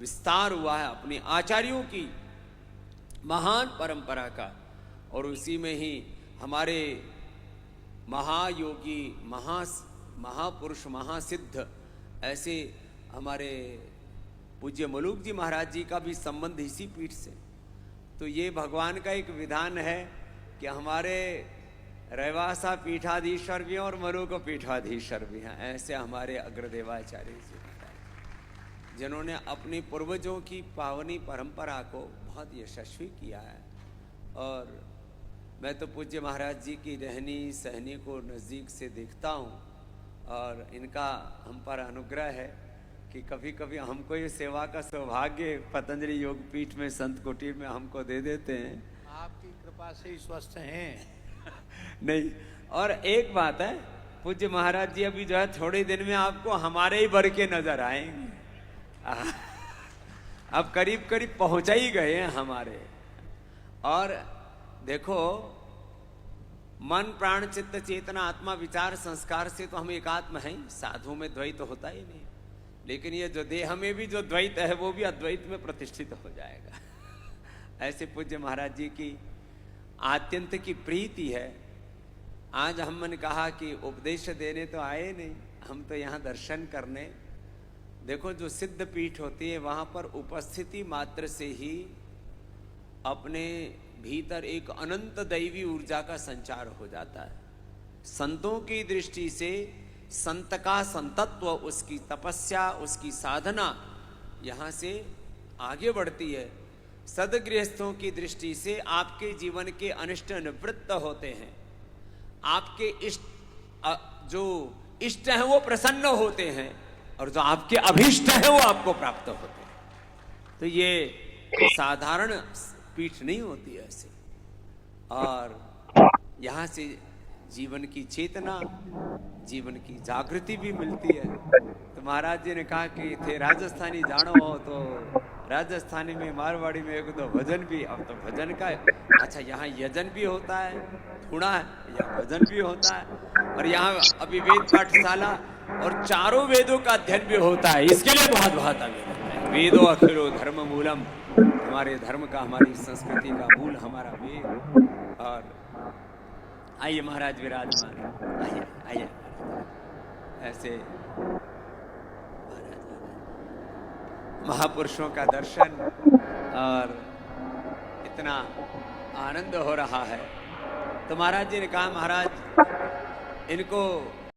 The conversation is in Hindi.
विस्तार हुआ है अपने आचार्यों की महान परंपरा का, और उसी में ही हमारे महायोगी, महापुरुष, महासिद्ध ऐसे हमारे पूज्य मलूक जी महाराज जी का भी संबंध इसी पीठ से। तो ये भगवान का एक विधान है कि हमारे रैवासा पीठाधीश्वर भी हैं और मलूक पीठाधीश्वर भी हैं। ऐसे हमारे अग्रदेवाचार्य जी महाराज, जिन्होंने अपने पूर्वजों की पावनी परंपरा को बहुत यशस्वी किया है। और मैं तो पूज्य महाराज जी की रहनी सहनी को नज़दीक से देखता हूँ, और इनका हम पर अनुग्रह है कि कभी कभी हमको ये सेवा का सौभाग्य पतंजलि योग पीठ में, संत कुटीर में हमको दे देते हैं। आपकी कृपा से ही स्वस्थ हैं। नहीं, और एक बात है, पूज्य महाराज जी अभी जो है थोड़े दिन में आपको हमारे ही बर के नजर आएंगे। अब करीब करीब पहुंचा ही गए हैं हमारे। और देखो, मन प्राण चित्त चेतना आत्मा विचार संस्कार से तो हम एकात्म हैं, साधु में द्वैत तो होता ही नहीं। लेकिन ये जो देह में भी जो द्वैत है वो भी अद्वैत में प्रतिष्ठित हो जाएगा। ऐसे पूज्य महाराज जी की आत्यंत की प्रीति है। आज हमने कहा कि उपदेश देने तो आए नहीं, हम तो यहाँ दर्शन करने। देखो, जो सिद्ध पीठ होती है वहाँ पर उपस्थिति मात्र से ही अपने भीतर एक अनंत दैवी ऊर्जा का संचार हो जाता है। संतों की दृष्टि से संत का संतत्व, उसकी तपस्या, उसकी साधना यहाँ से आगे बढ़ती है। सदगृहस्थों की दृष्टि से आपके जीवन के अनिष्ट निवृत्त होते हैं, आपके इष्ट जो इष्ट हैं वो प्रसन्न होते हैं, और जो आपके अभीष्ट हैं वो आपको प्राप्त होते हैं। तो ये साधारण पीठ नहीं होती ऐसे। और यहाँ से जीवन की चेतना, जीवन की जागृति भी मिलती है। तो महाराज जी ने कहा कि थे राजस्थानी जानो हो, तो राजस्थानी में, मारवाड़ी में एक दो भजन भी। अब तो भजन का अच्छा, यहाँ यजन भी होता है, थोड़ा है, यहाँ भजन भी होता है, और यहाँ अभी वेद पाठशाला और चारों वेदों का अध्ययन भी होता है। इसके लिए बहुत बहुत आगे है। वेदो अखिलो धर्म मूलम, हमारे धर्म का, हमारी संस्कृति का मूल हमारा वेद। और आइए महाराज विराजमान, आइए आइए। ऐसे महापुरुषों का दर्शन, और इतना आनंद हो रहा है। तो महाराज जी ने कहा, महाराज इनको